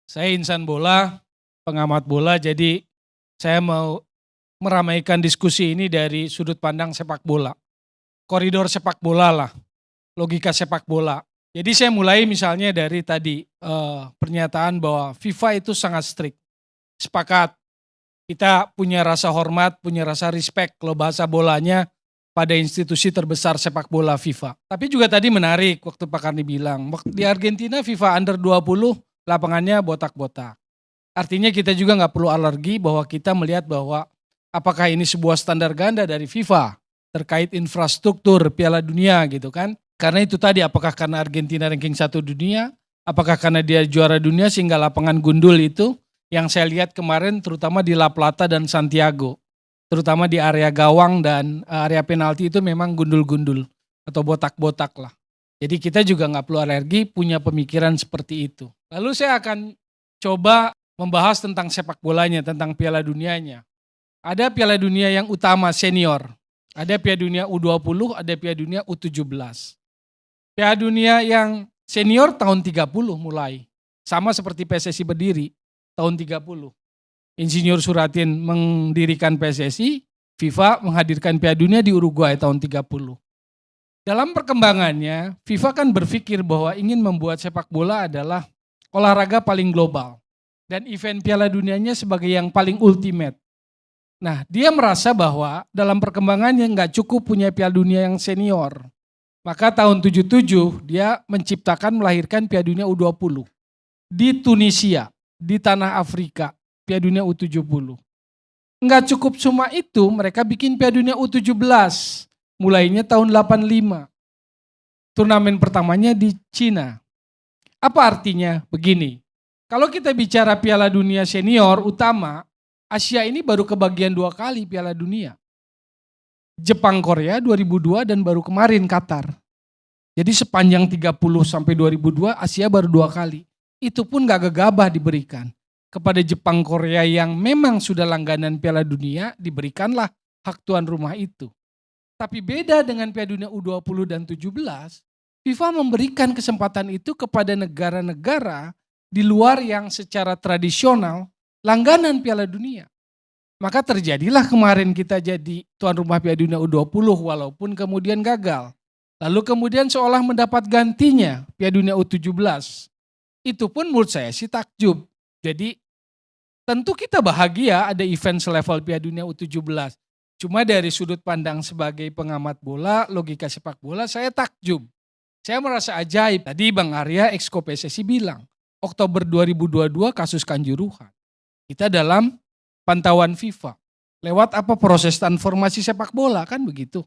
Saya insan bola, pengamat bola, jadi saya mau meramaikan diskusi ini dari sudut pandang sepak bola. Koridor sepak bola lah, logika sepak bola. Jadi saya mulai misalnya dari tadi pernyataan bahwa FIFA itu sangat strict. Sepakat, kita punya rasa hormat, punya rasa respect kalau bahasa bolanya pada institusi terbesar sepak bola FIFA. Tapi juga tadi menarik waktu Pak Karni bilang, di Argentina FIFA Under 20 lapangannya botak-botak. Artinya kita juga nggak perlu alergi bahwa kita melihat bahwa apakah ini sebuah standar ganda dari FIFA terkait infrastruktur Piala Dunia gitu kan. Karena itu tadi apakah karena Argentina ranking 1 dunia, apakah karena dia juara dunia sehingga lapangan gundul itu yang saya lihat kemarin terutama di La Plata dan Santiago. Terutama di area gawang dan area penalti itu memang gundul-gundul atau botak-botak lah. Jadi kita juga nggak perlu alergi punya pemikiran seperti itu. Lalu saya akan coba membahas tentang sepak bolanya, tentang Piala Dunianya. Ada Piala Dunia yang utama senior, ada Piala Dunia U20, ada Piala Dunia U17. Piala Dunia yang senior tahun 30 mulai, sama seperti PSSI berdiri tahun 30. Insinyur Suratin mendirikan PSSI, FIFA menghadirkan Piala Dunia di Uruguay tahun 30. Dalam perkembangannya, FIFA kan berpikir bahwa ingin membuat sepak bola adalah olahraga paling global. Dan event Piala Dunianya sebagai yang paling ultimate. Nah, dia merasa bahwa dalam perkembangannya nggak cukup punya Piala Dunia yang senior. Maka tahun 77 dia menciptakan melahirkan Piala Dunia U20. Di Tunisia, di tanah Afrika, Piala Dunia U70. Nggak cukup cuma itu, mereka bikin Piala Dunia U17. Mulainya tahun 85. Turnamen pertamanya di Cina. Apa artinya? Begini, kalau kita bicara Piala Dunia senior utama, Asia ini baru kebagian 2 kali Piala Dunia. Jepang Korea 2002 dan baru kemarin Qatar. Jadi sepanjang 30 sampai 2002 Asia baru 2 kali. Itu pun gak gegabah diberikan. Kepada Jepang Korea yang memang sudah langganan Piala Dunia diberikanlah hak tuan rumah itu. Tapi beda dengan Piala Dunia U20 dan 17, FIFA memberikan kesempatan itu kepada negara-negara di luar yang secara tradisional langganan Piala Dunia. Maka terjadilah kemarin kita jadi tuan rumah Piala Dunia U20 walaupun kemudian gagal. Lalu kemudian seolah mendapat gantinya Piala Dunia U17. Itu pun menurut saya sih takjub. Jadi tentu kita bahagia ada event selevel Piala Dunia U17. Cuma dari sudut pandang sebagai pengamat bola, logika sepak bola, saya takjub. Saya merasa ajaib. Tadi Bang Arya, Exco PSSI bilang, Oktober 2022 kasus Kanjuruhan. Kita dalam pantauan FIFA. Lewat apa proses transformasi sepak bola, kan begitu.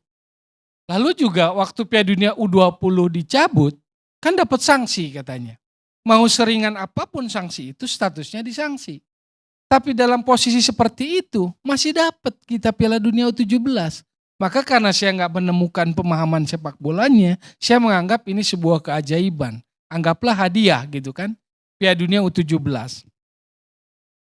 Lalu juga waktu Piala Dunia U20 dicabut, kan dapat sanksi katanya. Mau seringan apapun sanksi itu statusnya disangsi. Tapi dalam posisi seperti itu masih dapat kita Piala Dunia U17. Maka karena saya nggak menemukan pemahaman sepak bolanya, saya menganggap ini sebuah keajaiban. Anggaplah hadiah gitu kan, Piala Dunia U17.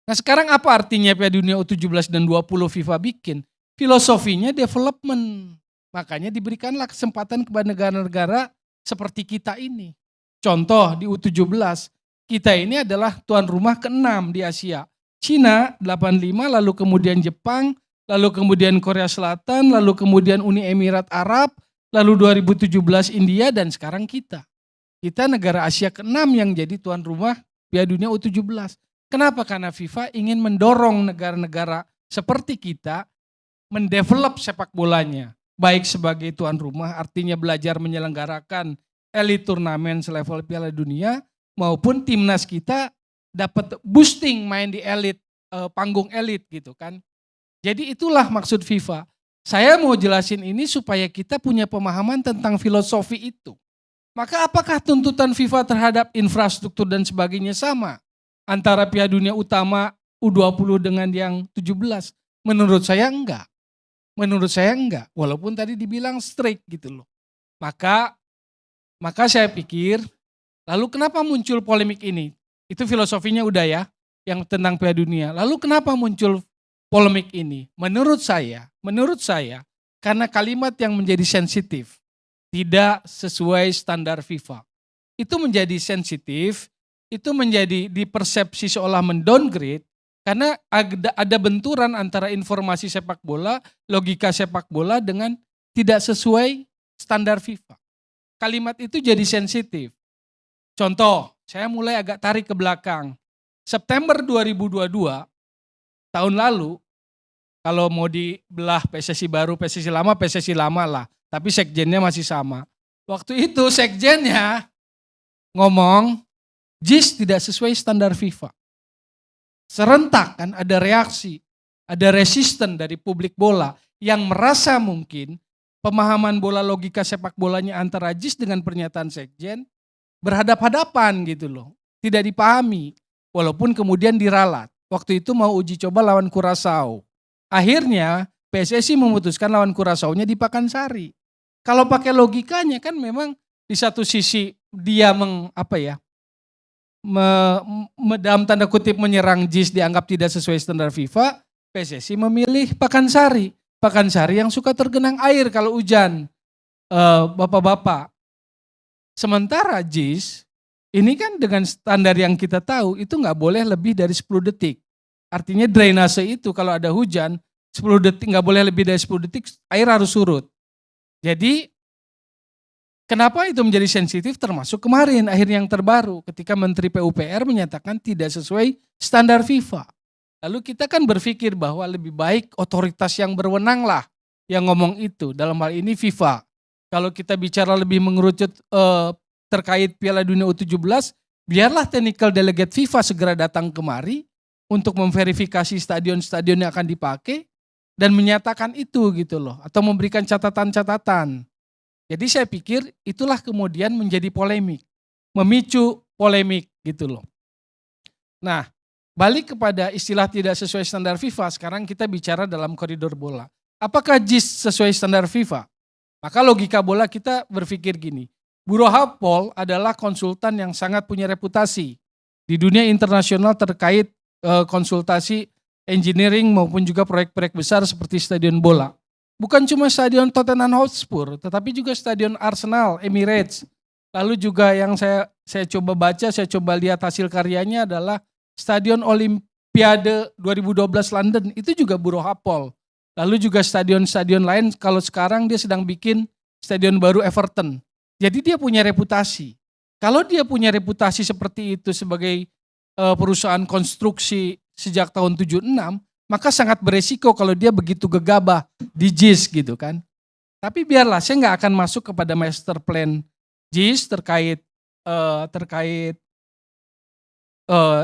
Nah sekarang apa artinya Piala Dunia U17 dan 20 FIFA bikin? Filosofinya development. Makanya diberikanlah kesempatan kepada negara-negara seperti kita ini. Contoh di U17, kita ini adalah tuan rumah ke-6 di Asia. Cina 85, lalu kemudian Jepang, lalu kemudian Korea Selatan, lalu kemudian Uni Emirat Arab, lalu 2017 India, dan sekarang kita. Kita negara Asia ke-6 yang jadi tuan rumah Piala Dunia U17. Kenapa? Karena FIFA ingin mendorong negara-negara seperti kita mendevelop sepak bolanya. Baik sebagai tuan rumah, artinya belajar menyelenggarakan elit turnamen selevel Piala Dunia, maupun timnas kita dapat boosting main di elit, panggung elit gitu kan. Jadi itulah maksud FIFA. Saya mau jelasin ini supaya kita punya pemahaman tentang filosofi itu. Maka apakah tuntutan FIFA terhadap infrastruktur dan sebagainya sama antara Piala Dunia utama U20 dengan yang 17? Menurut saya enggak. Menurut saya enggak, walaupun tadi dibilang strict gitu loh. Maka saya pikir, lalu kenapa muncul polemik ini? Itu filosofinya udah ya, yang tentang Piala Dunia. Lalu kenapa muncul polemik ini? Menurut saya, karena kalimat yang menjadi sensitif, tidak sesuai standar FIFA. Itu menjadi sensitif itu menjadi dipersepsi seolah mendowngrade karena ada benturan antara informasi sepak bola, logika sepak bola dengan tidak sesuai standar FIFA. Kalimat itu jadi sensitif. Contoh, saya mulai agak tarik ke belakang. September 2022, tahun lalu, kalau mau dibelah PSSI baru, PSSI lama lah. Tapi sekjennya masih sama. Waktu itu sekjennya ngomong, JIS tidak sesuai standar FIFA. Serentak kan ada reaksi, ada resisten dari publik bola yang merasa mungkin pemahaman bola logika sepak bolanya antara JIS dengan pernyataan sekjen berhadap-hadapan gitu loh. Tidak dipahami, walaupun kemudian diralat. Waktu itu mau uji coba lawan Curaçao. Akhirnya PSSI memutuskan lawan Curaçao-nya di Pakansari. Kalau pakai logikanya kan memang di satu sisi dia dalam tanda kutip menyerang JIS dianggap tidak sesuai standar FIFA, PSSI memilih Pakansari. Pakansari yang suka tergenang air kalau hujan, bapak-bapak. Sementara JIS ini kan dengan standar yang kita tahu itu nggak boleh lebih dari 10 detik. Artinya drainase itu kalau ada hujan 10 detik, nggak boleh lebih dari 10 detik, air harus surut. Jadi kenapa itu menjadi sensitif termasuk kemarin akhir yang terbaru ketika Menteri PUPR menyatakan tidak sesuai standar FIFA. Lalu kita kan berpikir bahwa lebih baik otoritas yang berwenang lah yang ngomong itu, dalam hal ini FIFA. Kalau kita bicara lebih mengerucut terkait Piala Dunia U17, biarlah technical delegate FIFA segera datang kemari untuk memverifikasi stadion-stadion yang akan dipakai dan menyatakan itu gitu loh, atau memberikan catatan-catatan. Jadi saya pikir itulah kemudian menjadi polemik, memicu polemik gitu loh. Nah, balik kepada istilah tidak sesuai standar FIFA, sekarang kita bicara dalam koridor bola. Apakah JIS sesuai standar FIFA? Maka logika bola kita berpikir gini, Buro Hapol adalah konsultan yang sangat punya reputasi di dunia internasional terkait konsultasi engineering maupun juga proyek-proyek besar seperti stadion bola. Bukan cuma stadion Tottenham Hotspur, tetapi juga stadion Arsenal, Emirates. Lalu juga yang saya coba baca, saya coba lihat hasil karyanya adalah stadion Olimpiade 2012 London, itu juga Buro Hapol. Lalu juga stadion-stadion lain, kalau sekarang dia sedang bikin stadion baru Everton. Jadi dia punya reputasi. Kalau dia punya reputasi seperti itu sebagai perusahaan konstruksi sejak tahun 76, maka sangat beresiko kalau dia begitu gegabah di JIS gitu kan. Tapi biarlah, saya nggak akan masuk kepada master plan JIS terkait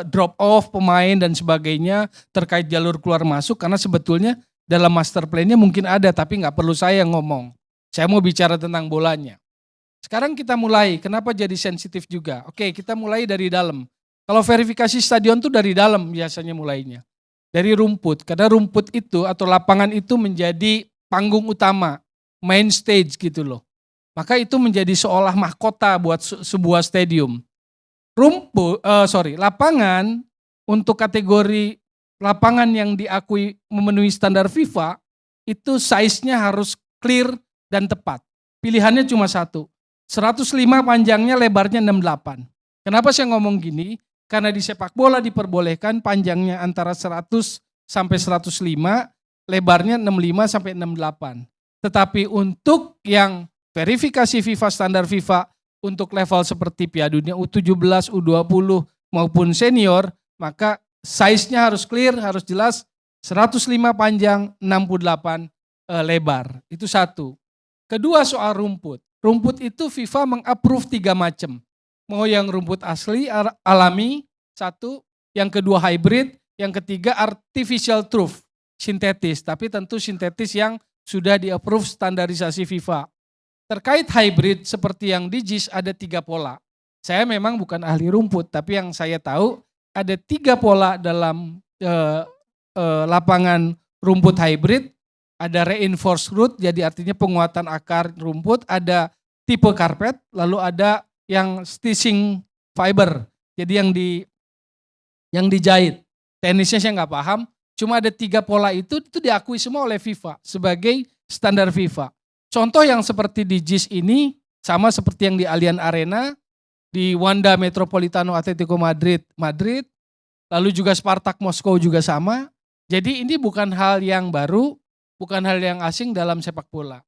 drop off pemain dan sebagainya, terkait jalur keluar masuk, karena sebetulnya dalam master plan-nya mungkin ada, tapi nggak perlu saya ngomong. Saya mau bicara tentang bolanya. Sekarang kita mulai, kenapa jadi sensitif juga? Oke, kita mulai dari dalam. Kalau verifikasi stadion tuh dari dalam biasanya mulainya. Dari rumput, karena rumput itu atau lapangan itu menjadi panggung utama, main stage gitu loh. Maka itu menjadi seolah mahkota buat sebuah stadium. Lapangan untuk kategori lapangan yang diakui memenuhi standar FIFA, itu size-nya harus clear dan tepat. Pilihannya cuma satu, 105 panjangnya, lebarnya 68. Kenapa saya ngomong gini? Karena di sepak bola diperbolehkan panjangnya antara 100 sampai 105, lebarnya 65 sampai 68. Tetapi untuk yang verifikasi FIFA, standar FIFA untuk level seperti Piala Dunia U17, U20 maupun senior, maka size-nya harus clear, harus jelas, 105 panjang, 68 lebar. Itu satu. Kedua, soal rumput. Rumput itu FIFA meng-approve 3 macam. Mau yang rumput asli, alami, satu. Yang kedua hybrid, yang ketiga artificial turf, sintetis. Tapi tentu sintetis yang sudah di-approve standarisasi FIFA. Terkait hybrid seperti yang di JIS ada 3 pola. Saya memang bukan ahli rumput, tapi yang saya tahu ada 3 pola dalam lapangan rumput hybrid. Ada reinforced root, jadi artinya penguatan akar rumput. Ada tipe karpet, lalu ada yang stitching fiber, jadi yang dijahit. Teknisnya saya nggak paham, cuma ada 3 pola itu diakui semua oleh FIFA sebagai standar FIFA. Contoh yang seperti di JIS ini sama seperti yang di Allianz Arena, di Wanda Metropolitano Atletico Madrid, lalu juga Spartak Moskow juga sama. Jadi ini bukan hal yang baru, bukan hal yang asing dalam sepak bola.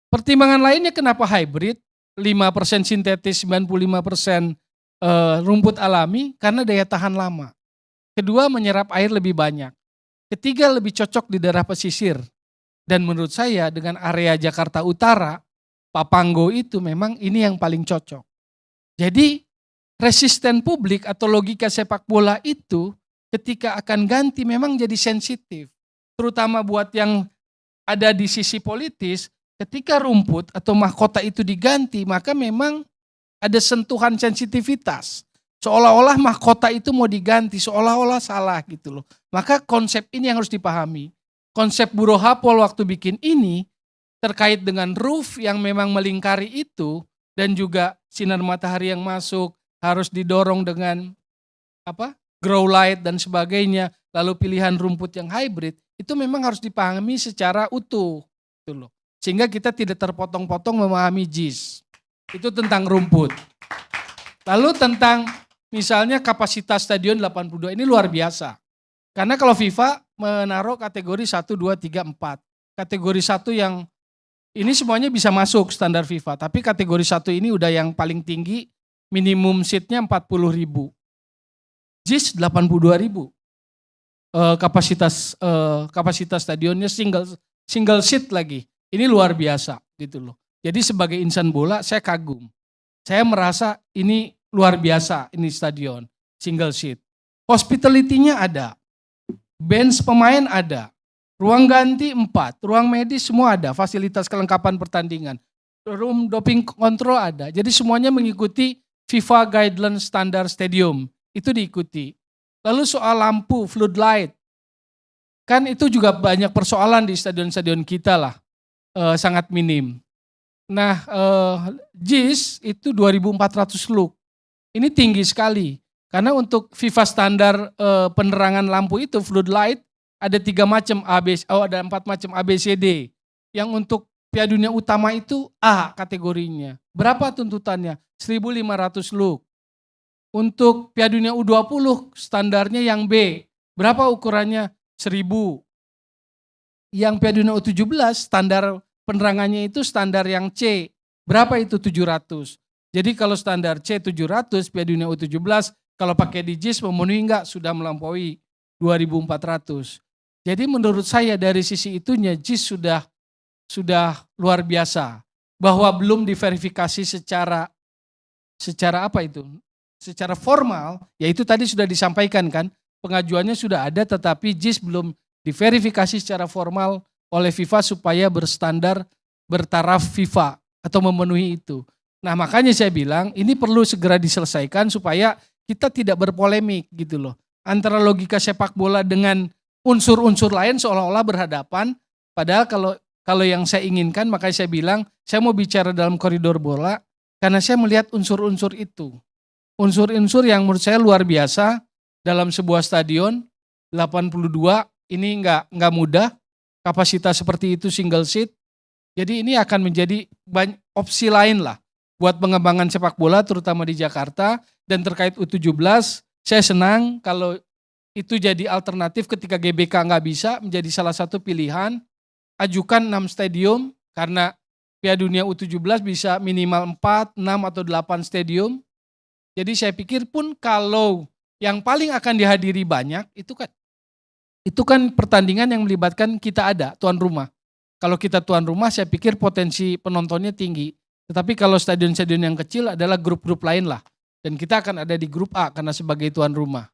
Pertimbangan lainnya kenapa hybrid, 5% sintetis, 95% rumput alami, karena daya tahan lama. Kedua, menyerap air lebih banyak. Ketiga, lebih cocok di daerah pesisir. Dan menurut saya dengan area Jakarta Utara, Papanggo itu memang ini yang paling cocok. Jadi resisten publik atau logika sepak bola itu ketika akan ganti memang jadi sensitif. Terutama buat yang ada di sisi politis, ketika rumput atau mahkota itu diganti, maka memang ada sentuhan sensitivitas. Seolah-olah mahkota itu mau diganti, seolah-olah salah gitu loh. Maka konsep ini yang harus dipahami. Konsep Buro Hapol waktu bikin ini terkait dengan roof yang memang melingkari itu dan juga sinar matahari yang masuk harus didorong dengan grow light dan sebagainya, lalu pilihan rumput yang hybrid, itu memang harus dipahami secara utuh gitu loh. Sehingga kita tidak terpotong-potong memahami JIS. Itu tentang rumput. Lalu tentang misalnya kapasitas stadion 82 ini luar biasa. Karena kalau FIFA menaruh kategori 1, 2, 3, 4. Kategori 1 yang ini semuanya bisa masuk standar FIFA. Tapi kategori 1 ini udah yang paling tinggi, minimum seatnya 40.000. JIS 82.000. Kapasitas stadionnya single seat lagi. Ini luar biasa gitu loh. Jadi sebagai insan bola saya kagum. Saya merasa ini luar biasa ini stadion, single seat. Hospitality-nya ada. Bench pemain ada. Ruang ganti 4, ruang medis semua ada, fasilitas kelengkapan pertandingan. Room doping control ada. Jadi semuanya mengikuti FIFA guideline standar stadium. Itu diikuti. Lalu soal lampu, floodlight. Kan itu juga banyak persoalan di stadion-stadion kita lah. Sangat minim. Nah, JIS itu 2.400 lux. Ini tinggi sekali. Karena untuk FIFA standar penerangan lampu itu floodlight ada 3 macam ada 4 macam ABCD. Yang untuk Piala Dunia utama itu A kategorinya. Berapa tuntutannya? 1.500 lux. Untuk Piala Dunia U20 standarnya yang B. Berapa ukurannya? 1.000. Yang Piala Dunia U17 standar penerangannya itu standar yang C. Berapa itu? 700. Jadi kalau standar C 700, Piala Dunia U17 kalau pakai di JIS memenuhi enggak? Sudah melampaui 2.400. Jadi menurut saya dari sisi itunya JIS sudah luar biasa. Bahwa belum diverifikasi secara secara formal, yaitu tadi sudah disampaikan kan, pengajuannya sudah ada tetapi JIS belum diverifikasi secara formal oleh FIFA supaya berstandar bertaraf FIFA atau memenuhi itu. Nah makanya saya bilang ini perlu segera diselesaikan supaya kita tidak berpolemik gitu loh. Antara logika sepak bola dengan unsur-unsur lain seolah-olah berhadapan. Padahal kalau yang saya inginkan, makanya saya bilang saya mau bicara dalam koridor bola karena saya melihat unsur-unsur itu. Unsur-unsur yang menurut saya luar biasa dalam sebuah stadion 82 ini nggak mudah, kapasitas seperti itu single seat. Jadi ini akan menjadi opsi lain lah buat pengembangan sepak bola terutama di Jakarta. Dan terkait U17 saya senang kalau itu jadi alternatif ketika GBK nggak bisa menjadi salah satu pilihan. Ajukan 6 stadium karena Piala Dunia U17 bisa minimal 4, 6 atau 8 stadium. Jadi saya pikir pun kalau yang paling akan dihadiri banyak itu kan pertandingan yang melibatkan kita ada tuan rumah. Kalau kita tuan rumah saya pikir potensi penontonnya tinggi. Tetapi kalau stadion-stadion yang kecil adalah grup-grup lain lah. Dan kita akan ada di grup A karena sebagai tuan rumah.